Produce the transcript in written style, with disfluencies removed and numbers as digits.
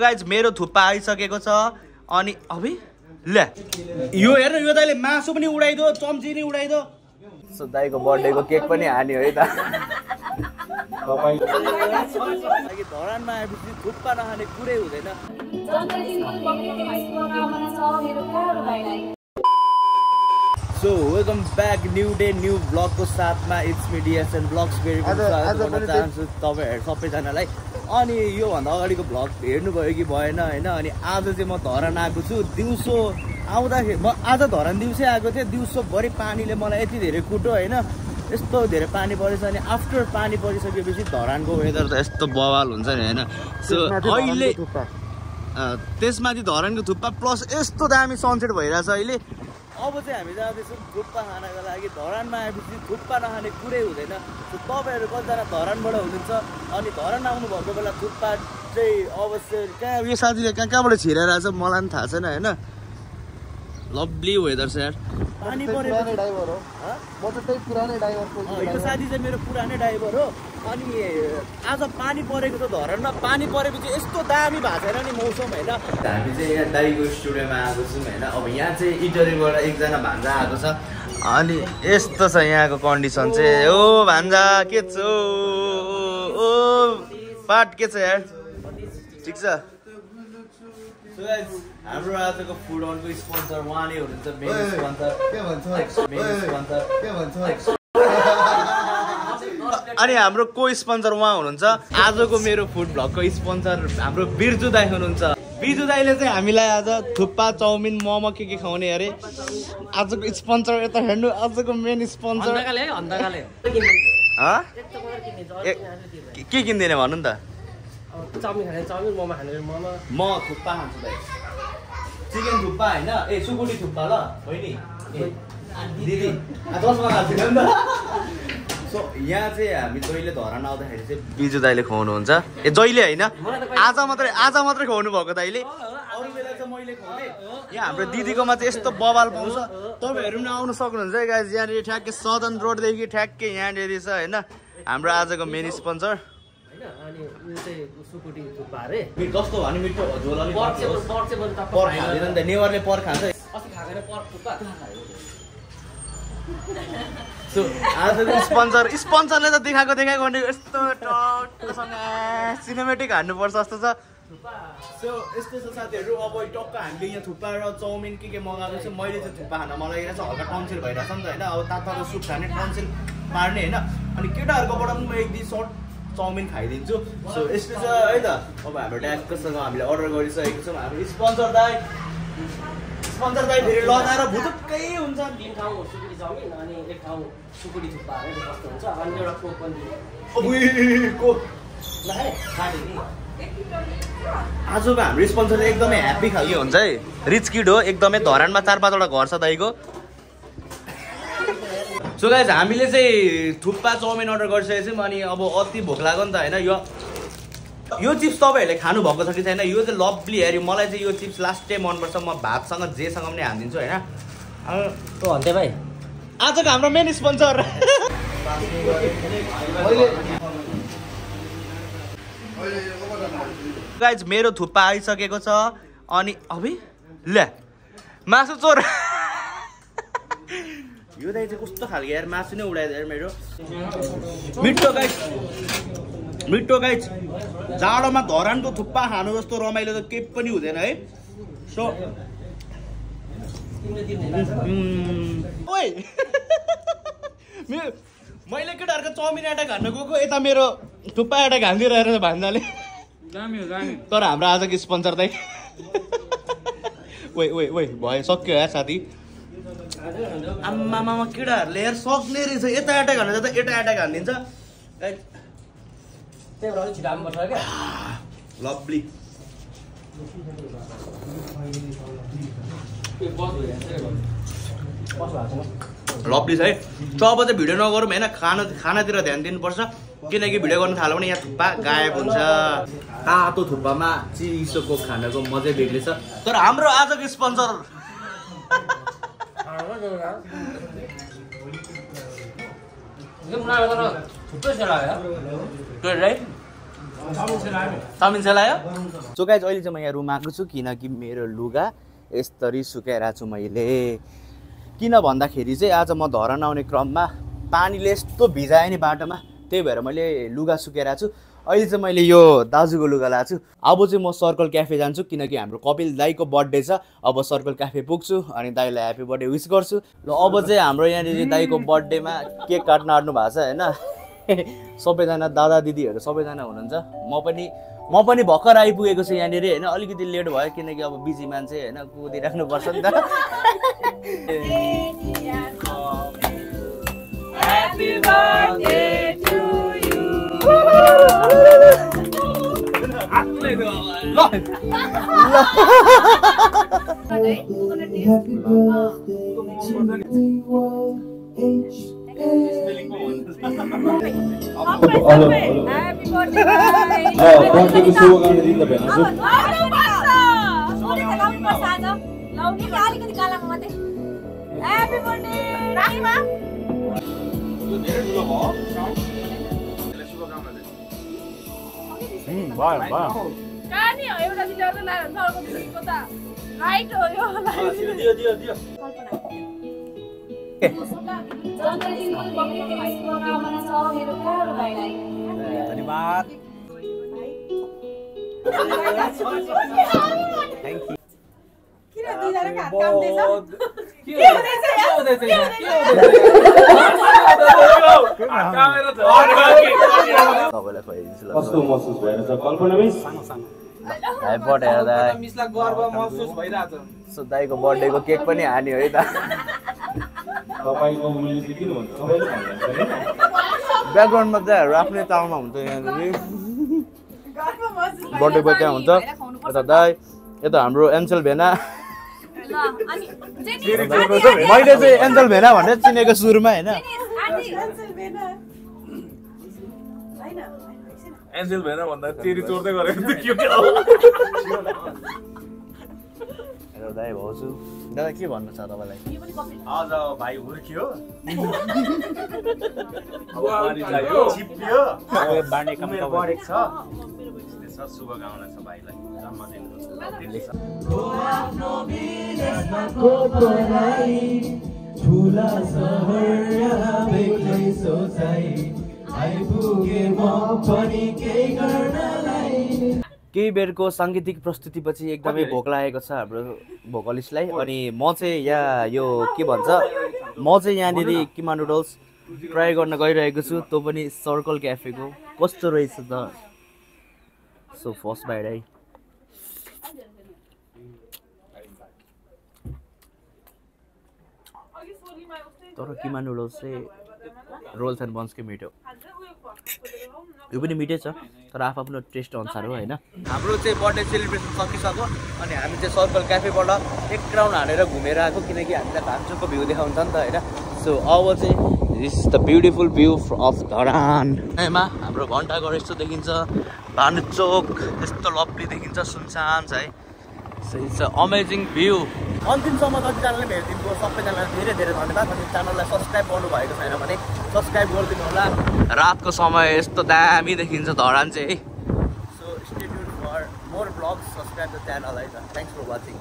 Guys मेरो थुप्पा आइसकेको छ अनि अबे ल यो हेर्न यो दाइले मासु पनि उडाइदो चम्ची नि उडाइदो सो दाइको बर्थडेको केक पनि हान्यो है त धरानमा आएपछि थुप्पा नखाने कुरै हुँदैन। So welcome back new day new ब्लगको साथमा it's me DSN blogs very चाहन्छु तपाईँहरू सबैजनालाई। अनि योभन्दा अगाडिको भ्लग हेर्नुभयो कि भएन होइन। अनि आज चाहिँ म धरान आएको छु। दिउँसो आउँदाखेरि म आज धरान दिउँसै आएको थिएँ। दिउँसोभरि पानीले मलाई यति धेरै कुट्यो होइन, यस्तो धेरै पानी परेछ। अनि आफ्टर पानी परिसकेपछि धरानको वेदर त यस्तो बवाल हुन्छ नि होइन। सो अहिले त्यसमाथि धरानको थुक्पा प्लस यस्तो दामी सनसेट भइरहेछ अहिले। अब चाहिँ हामी जाँदैछौँ थुक्पा खानको लागि। धरानमा आएपछि थुक्पा नखाने कुरै हुँदैन। तपाईँहरू कतिजना धरानबाट हुनुहुन्छ अनि धरान आउनुभएको बेला थुक्पा चाहिँ अवश्य कहाँ यो साथीले कहाँबाट छिराइरहेछ मलाई पनि थाहा छैन होइन। लभली वेदर छ यार। पानी परेको ड्राइभर हो म त त्यही पुरानै ड्राइभर हो। यो साथी चाहिँ मेरो पुरानै ड्राइभर हो। अनि आज पानी परेको त धरानमा पानी परेपछि यस्तो दामी भएको छैन नि मौसम होइन। हामी चाहिँ यहाँ दाइको स्टुडियोमा आएको छौँ होइन। अब यहाँ चाहिँ इटरीबाट एकजना भान्जा आएको छ अनि यस्तो छ यहाँको कन्डिसन चाहिँ। ओ भान्जा के छ ओ पाट के छ यार ठिक छ। हाम्रो आजको फुड अनको स्पोन्सर उहाँ नै हुनुहुन्छ मेन स्पोन्सर। अनि हाम्रो को स्पोन्सर उहाँ हुनुहुन्छ। आजको मेरो फुड भ्लगको स्पोन्सर हाम्रो बिर्जु दाई हुनुहुन्छ। बिर्जु दाईले चाहिँ हामीलाई आज थुक्पा चाउमिन मोमो के खुवाउने अरे। आजको स्पोन्सर यता हेर्नु आजको मेन स्पोन्सर के किन्दिने भन्नु नि त। चाउमिन खाने चाउमिन, मोमो खाने मोमो। म थुक्पा खान्छु दाइ, चिकन थुक्पा होइन ए सुकुटी थुक्पा ल बहिनी दिदी दसमा खाएको छैन नि त। सो यहाँ चाहिँ हामी जहिले धरान आउँदाखेरि चाहिँ बिजु दाइले खुवाउनुहुन्छ। ए जहिले होइन आज मात्रै खुवाउनु भएको दाइले। अरू बेला चाहिँ मैले खुवाएँ। यहाँ हाम्रो दिदीकोमा चाहिँ यस्तो बवाल पाउँछ। तपाईँहरू पनि आउनु सक्नुहुन्छ है गाइज। यहाँनिर ठ्याक्कै सदन रोडदेखि ठ्याक्कै यहाँनिर छ होइन हाम्रो आजको मेन स्पोन्सर। अनि उ चाहिँ सुकुटी थुक्पा रे कस्तो भने मिठो झोल अलि पर्क खाँदैन नि त। नेवारले पर्क खान्छ अस्ति खाएको पर्क थुक्पा। सो आजको स्पोन्सरले त देखाएको भने यस्तो टक्कसँग सिनेमेटिक हान्नुपर्छ जस्तो छ। सो यस्तो छ साथीहरू। अब टक्क हामीले यहाँ थुक्पा र चाउमिन के मगाएको छ। मैले चाहिँ थुक्पा खान मन लागिरहेको छ। हल्का टन्सिल भइरहेको छ नि त होइन। अब तातो सुप खाने टन्सिल पार्ने होइन। अनि केटाहरूकोबाट पनि म एक दुई सर्ट चाउमिन खाइदिन्छु। सो यस्तो छ है त। अब हाम्रो ट्याक्कसँग हामीले अर्डर गरिसकेको छौँ। हाम्रो स्पोन्सर दाइ फेरि लगाएर भुतुक्कै हुन्छ। तीन ठाउँ सुकुटी चाउमिन अनि एक ठाउँ सुकुटी थुक्पा रे कस्तो हुन्छ। अनि एउटा कोक पनि आजको हाम्रो स्पोन्सरले एकदमै ह्याप्पी खालको हुन्छ है। रिच किड हो एकदमै। धरानमा 4-5 वटा घर छ दाइको। सो गाइज हामीले चाहिँ थुक्पा चाउमिन अर्डर गरिसकेको छौँ। अनि अब अति भोक लाग्यो नि त होइन। यो चिप्स तपाईँहरूले खानु भएको छ कि छैन। यो चाहिँ लभली हेऱ्यो। मलाई चाहिँ यो चिप्स लास्टै मनपर्छ। म भातसँग जेसँग पनि हानिदिन्छु होइन। भन्थे भाइ आजको हाम्रो मेन स्पोन्सर गाइज मेरो थुक्पा आइसकेको छ अनि अबे ल मासु चोर। यो दाइ चाहिँ कस्तो खालको यार मासु नै उडाइदियो यार मेरो। मिठो गाइज जाडोमा धरानको थुक्पा खानु जस्तो रमाइलो त केही पनि हुँदैन है। सो ओइ मैले केटाहरूको चाउमिन एट्याक हान्न गएको यता मेरो थुक्पा एट्याक हानिदिइरहेको भान्जाले। तर हाम्रो आजको स्पोन्सर दाइ ओइ भयो सक्यो यार साथी। आम्मामा केटाहरूले यार सक्ने रहेछ। यता एट्याक हाल्नु जाँदा यता एट्याक हानिदिन्छ। लभली लभली छ है। त अब चाहिँ भिडियो नगरौँ होइन। खानातिर ध्यान दिनुपर्छ किनकि भिडियो गर्नु थाल्यो भने यहाँ थुक्पा गायब हुन्छ। तातो थुक्पामा चिसोको खानाको मजै बेग्लै छ। तर हाम्रो आजको स्पोन्सर चाउमिन सेलायो सो गाइज अहिले चाहिँ म यहाँ रुम आएको छु किनकि मेरो लुगा यसरी सुकाइरहेको छु मैले किन भन्दाखेरि चाहिँ आज म धरान आउने क्रममा पानीले यस्तो भिजायो नि बाटोमा त्यही भएर मैले लुगा सुकाइरहेको छु अहिले चाहिँ मैले यो दाजुको लुगा ल्याएको छु अब चाहिँ म सर्कल क्याफे जान्छु किनकि हाम्रो कपिल दाईको बर्थडे छ अब सर्कल क्याफे पुग्छु अनि दाईलाई ह्याप्पी बर्थडे विस गर्छु ल अब चाहिँ हाम्रो यहाँनिर दाईको बर्थडेमा केक काट्न आँट्नु भएको छ होइन सबैजना दादा दिदीहरू सबैजना हुनुहुन्छ म पनि भर्खर आइपुगेको छु यहाँनिर होइन अलिकति लेट भयो किनकि अब बिजी मान्छे होइन कुदिराख्नुपर्छ नि त Happy birthday to you. Happy birthday. Kani ho एउटा भिडियो त लाएर अर्को भिडियोको त राइट हो यो दियो धन्यवाद थ्याङ्क यू किन दुईजना काम तपाईँलाई खुवाइदिन्छु ल कस्तो महसुस भइरहेछ कल्पना मिस ह्याप्पी बर्थडे दाइ मिसलाई गर्व महसुस भइरहेछ सो दाइको बर्थडेको केक पनि हान्यो है त तपाईको उमेरले चाहिँ किन भन्छ सबैले भन्नुहुन्छ ब्याकग्राउन्डमा चाहिँ आफ्नै तालमा हुन्छ यहाँनिर बर्थडेको त्यहाँ हुन्छ यता दाइ यता हाम्रो एन्सेल भेना मैले चाहिँ एन्जेल भेना भनेर चिनेको सुरुमा होइन एन्जेल भेना भन्दा चेरी चोर्दै गरेको थियो हेलो दाइ भाउजू दादा के भन्नु छ तपाईँलाई आज भाइ हुर्कियो अब पानी चाहियो छिप्पियो बाँड्ने काम गरेको छ शुभकामना छ भाइलाई जन्मदिनको केही बेरको साङ्गीतिक प्रस्तुतिपछि एकदमै भोक लागेको छ हाम्रो भोकलिस्टलाई अनि म चाहिँ यहाँ यो के भन्छ म चाहिँ यहाँनिर किमा नुडल्स ट्राई गर्न गइरहेको छु त्यो पनि सर्कल क्याफेको कस्तो रहेछ त सो फर्स्ट बाइट है तर किमा नुडल्स चाहिँ रोल्स एन्ड बन्सकै मिठो यो पनि मिठै छ तर आफ्नो टेस्ट अनुसार हो होइन हाम्रो चाहिँ बर्थडे सेलिब्रेसन सकिसक्यो अनि हामी चाहिँ सर्कल क्याफेबाट एक राउन्ड हालेर घुमेर आएको किनकि हामीलाई भान्चोकको भ्यू देखाउँछ नि त होइन सो अब चाहिँ this is the beautiful view of Dharan मा हाम्रो घन्टाघर यस्तो देखिन्छ भान्चोक यस्तो लभली देखिन्छ सुनसान छ है so it's a amazing view अन्तिमसम्म जतिजनाले भेटिदिनु सबैजनालाई धेरै धेरै धन्यवाद अनि च्यानललाई सब्सक्राइब गर्नुभएको छैन भने सब्सक्राइब गरिदिनु होला रातको समय यस्तो दामी देखिन्छ धरान चाहिँ है so stay tuned for more vlogs subscribe the channel है त थ्याङ्क्स फर वाचिङ